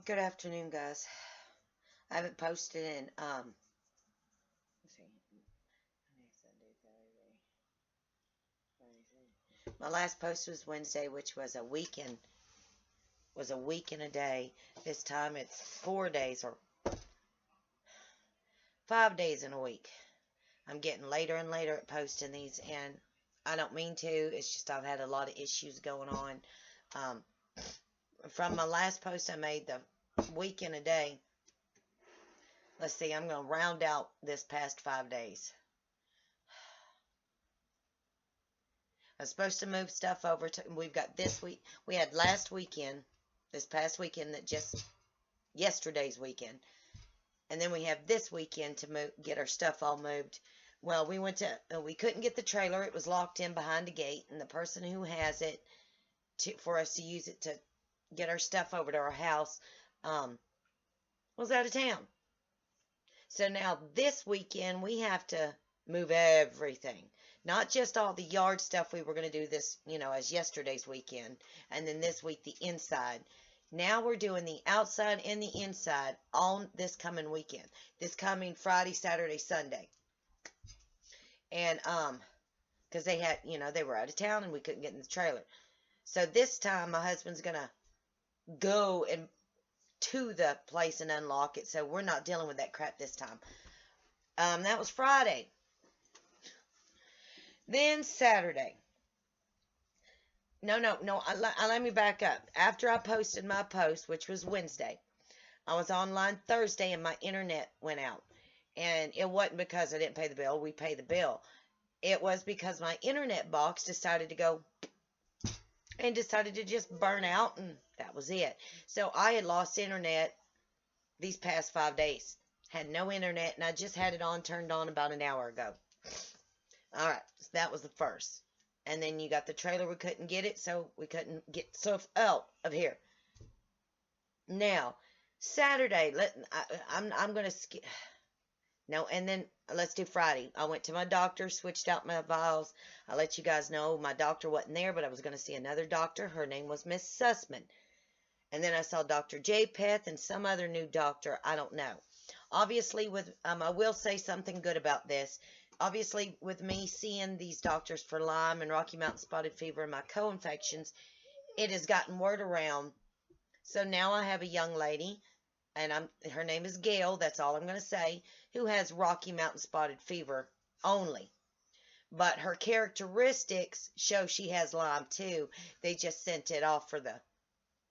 Good afternoon, guys. I haven't posted in, let's see, my last post was Wednesday, which was a week and a day. This time it's 4 days or 5 days in a week. I'm getting later and later at posting these, and I don't mean to. It's just I've had a lot of issues going on. Um, from my last post I made, the week and a day. Let's see, I'm going to round out this past 5 days. I'm supposed to move stuff over to, we've got this week, we had last weekend, this past weekend, that just, yesterday's weekend. And then we have this weekend to move, get our stuff all moved. Well, we couldn't get the trailer. It was locked in behind a gate, and the person who has it for us to use it to get our stuff over to our house was out of town. So now this weekend we have to move everything. Not just all the yard stuff we were going to do this, as yesterday's weekend. And then this week, the inside. Now we're doing the outside and the inside on this coming weekend. This coming Friday, Saturday, Sunday. And, because they had, they were out of town and we couldn't get in the trailer. So this time my husband's going to go and to the place and unlock it. So we're not dealing with that crap this time. That was Friday. Then Saturday. No. Let me back up. After I posted my post, which was Wednesday, I was online Thursday and my internet went out. And it wasn't because I didn't pay the bill. We pay the bill. It was because my internet box decided to go and decided to just burn out, and that was it. So I had lost internet these past 5 days. Had no internet, and I just had it turned on about an hour ago. All right, so that was the first. And then you got the trailer. We couldn't get it, so we couldn't get stuff out of here. Now, Saturday, I'm going to skip. No, and then let's do Friday. I went to my doctor, switched out my vials. I let you guys know my doctor wasn't there, but I was going to see another doctor. Her name was Miss Sussman. And then I saw Dr. J. Peth and some other new doctor. I don't know. Obviously, I will say something good about this. Obviously, with me seeing these doctors for Lyme and Rocky Mountain spotted fever and my co-infections, it has gotten word around. So now I have a young lady, and her name is Gail, that's all I'm going to say, who has Rocky Mountain spotted fever only. But her characteristics show she has Lyme too. They just sent it off for the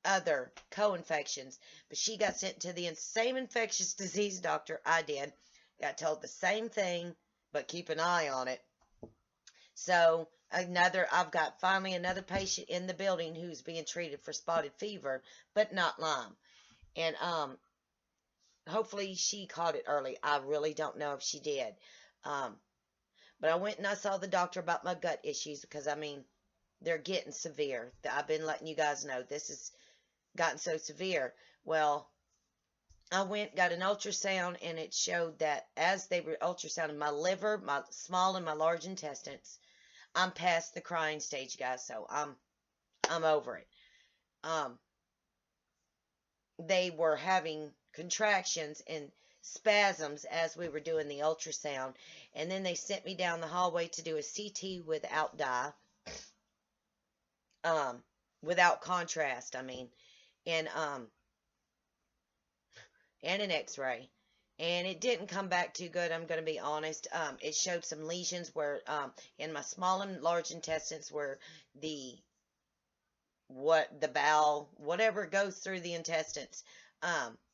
other co-infections. But she got sent to the same infectious disease doctor I did. Got told the same thing, but keep an eye on it. So I've got finally another patient in the building who's being treated for spotted fever, but not Lyme. And hopefully she caught it early. I really don't know if she did. But I went and I saw the doctor about my gut issues because, they're getting severe. I've been letting you guys know this has gotten so severe. Well, I went, got an ultrasound, and it showed that as they were ultrasounding my liver, my small and my large intestines, I'm past the crying stage, guys, so I'm over it. They were having contractions and spasms as we were doing the ultrasound, and then they sent me down the hallway to do a CT without dye, without contrast, and an x-ray, and it didn't come back too good. I'm going to be honest. It showed some lesions where in my small and large intestines where the bowel, whatever goes through the intestines,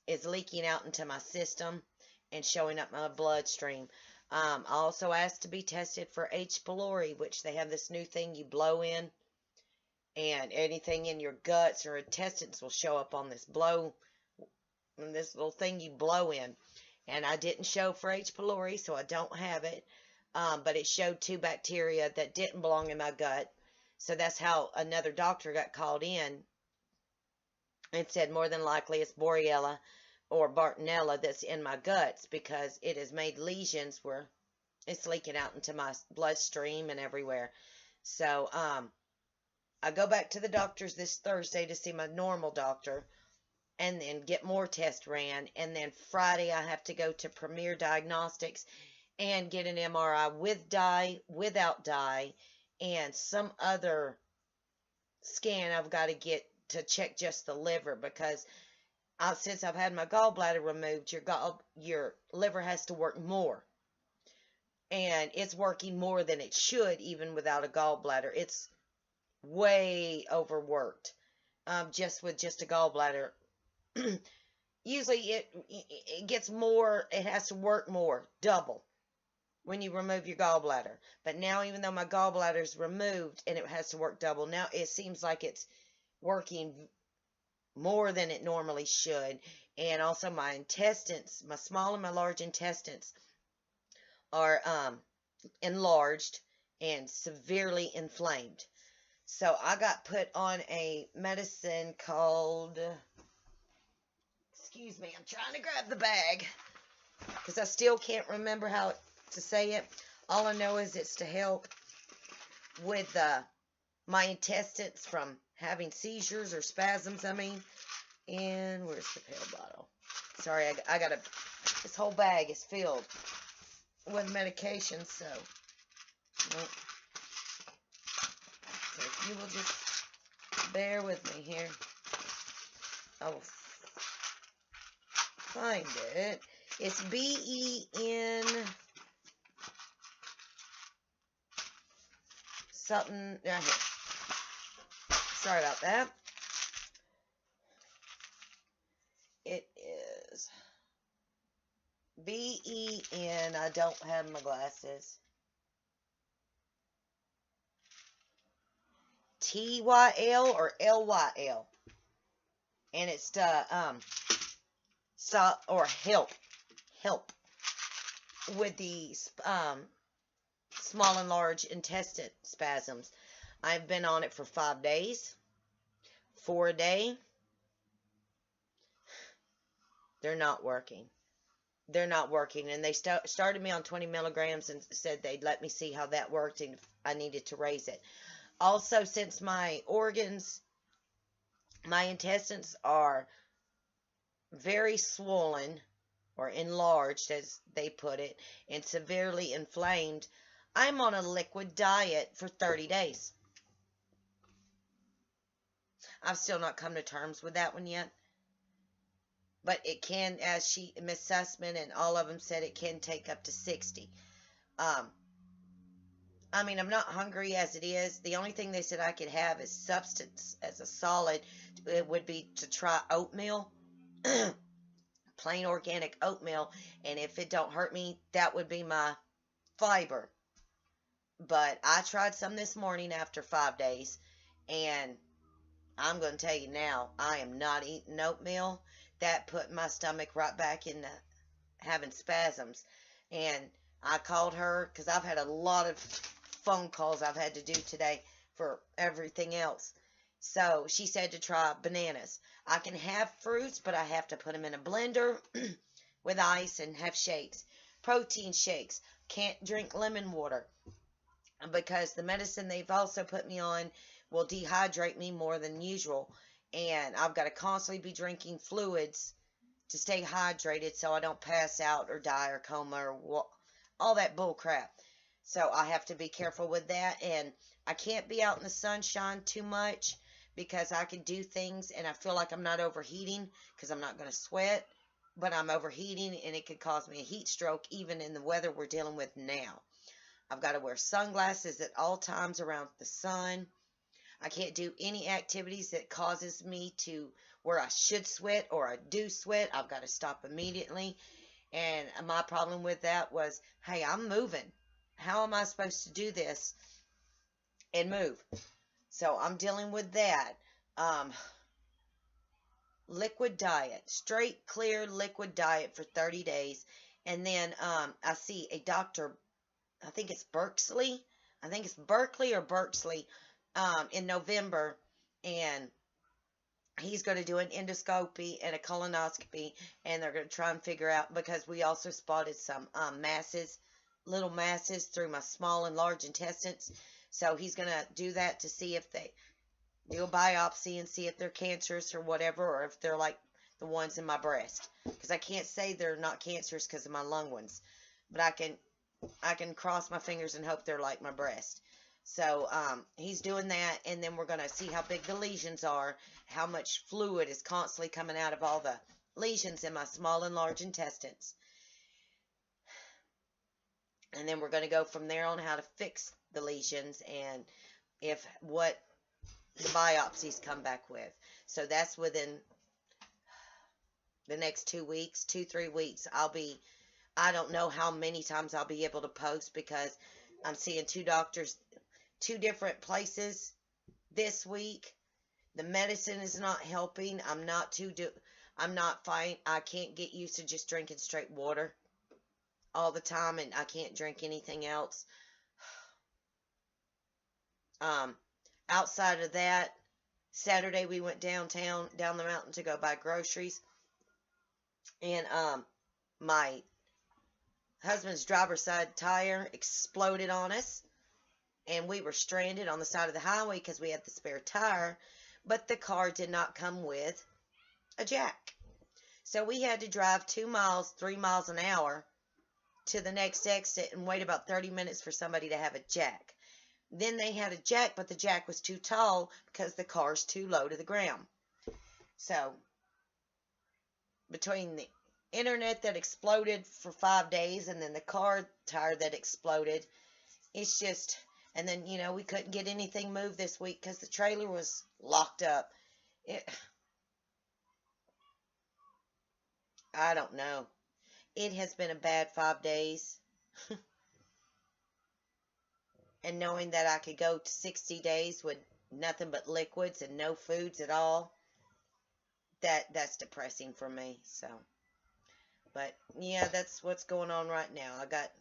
is leaking out into my system and showing up my bloodstream. I also asked to be tested for H. pylori, which they have this new thing you blow in, and anything in your guts or intestines will show up on this little thing you blow in. And I didn't show for H. pylori, so I don't have it. But it showed 2 bacteria that didn't belong in my gut. So that's how another doctor got called in and said more than likely it's borriela or bartonella that's in my guts because it has made lesions where it's leaking out into my bloodstream and everywhere. So I go back to the doctors this Thursday to see my normal doctor. and then get more tests ran. And then Friday, I have to go to Premier Diagnostics and get an MRI with dye, without dye, and some other scan I've got to get to check just the liver, because since I've had my gallbladder removed, your liver has to work more, and it's working more than it should even without a gallbladder. It's way overworked, just with just a gallbladder. Usually it gets more, it has to work more, double, when you remove your gallbladder. But now, even though my gallbladder is removed and it has to work double, now it seems like it's working more than it normally should. And also my intestines, my small and my large intestines, are enlarged and severely inflamed. So I got put on a medicine called, excuse me, I'm trying to grab the bag because I still can't remember how to say it. All I know is it's to help with my intestines from having seizures or spasms, I mean. And where's the pill bottle? Sorry, I got this whole bag is filled with medication, so, nope. So if you will just bear with me here, I will find it. It's BEN something right here. Sorry about that. It is BEN. I don't have my glasses. TYL or LYL. And it's to help with the small and large intestine spasms. I've been on it for 5 days, 4 a day. They're not working. They're not working. And they started me on 20 milligrams and said they'd let me see how that worked and if I needed to raise it. Also, since my organs, my intestines are very swollen or enlarged, as they put it, and severely inflamed, I'm on a liquid diet for 30 days. I've still not come to terms with that one yet. But it can, as Miss Sussman and all of them said, it can take up to 60. I mean, I'm not hungry as it is. The only thing they said I could have as substance, as a solid, it would be to try oatmeal, plain organic oatmeal, and if it don't hurt me, that would be my fiber. But I tried some this morning after 5 days, and I'm going to tell you now, I am not eating oatmeal. That put my stomach right back into having spasms. And I called her because I've had a lot of phone calls I've had to do today for everything else. So she said to try bananas. I can have fruits, but I have to put them in a blender with ice and have shakes. Protein shakes. Can't drink lemon water because the medicine they've also put me on will dehydrate me more than usual. And I've got to constantly be drinking fluids to stay hydrated so I don't pass out or die or coma or all that bull crap. So I have to be careful with that. And I can't be out in the sunshine too much because I can do things and I feel like I'm not overheating because I'm not going to sweat. But I'm overheating and it could cause me a heat stroke even in the weather we're dealing with now. I've got to wear sunglasses at all times around the sun. I can't do any activities that causes me to where I should sweat or I do sweat. I've got to stop immediately. And my problem with that was, hey, I'm moving. How am I supposed to do this and move? So I'm dealing with that. Liquid diet. Straight, clear liquid diet for 30 days. And then I see a doctor, I think it's Berkeley. I think it's Berkeley or Berkeley. In November, and he's going to do an endoscopy and a colonoscopy, and they're going to try and figure out, because we also spotted some masses, little masses through my small and large intestines, so he's going to do that to see if they do a biopsy and see if they're cancerous or whatever, or if they're like the ones in my breast, because I can't say they're not cancerous because of my lung ones, but I can cross my fingers and hope they're like my breast. So he's doing that, and then we're going to see how big the lesions are, how much fluid is constantly coming out of all the lesions in my small and large intestines. And then we're going to go from there on how to fix the lesions and if what the biopsies come back with. So that's within the next 2 weeks, 3 weeks. I don't know how many times I'll be able to post because I'm seeing 2 doctors, 2 different places this week. The medicine is not helping. I'm not fine. I can't get used to just drinking straight water all the time, and I can't drink anything else. Outside of that, Saturday we went down the mountain to go buy groceries, and my husband's driver's side tire exploded on us, and we were stranded on the side of the highway because we had the spare tire, but the car did not come with a jack. So we had to drive 2 miles, 3 miles an hour to the next exit and wait about 30 minutes for somebody to have a jack. Then they had a jack, but the jack was too tall because the car's too low to the ground. So between the internet that exploded for 5 days and then the car tire that exploded, it's just, and then, you know, we couldn't get anything moved this week because the trailer was locked up. I don't know. It has been a bad 5 days. And knowing that I could go to 60 days with nothing but liquids and no foods at all, that's depressing for me. So, but yeah, that's what's going on right now. I got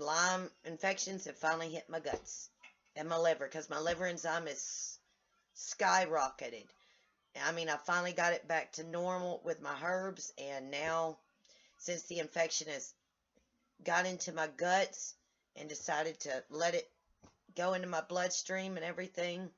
Lyme infections that finally hit my guts and my liver because my liver enzyme is skyrocketed. I mean, I finally got it back to normal with my herbs, and now since the infection has got into my guts and decided to let it go into my bloodstream and everything,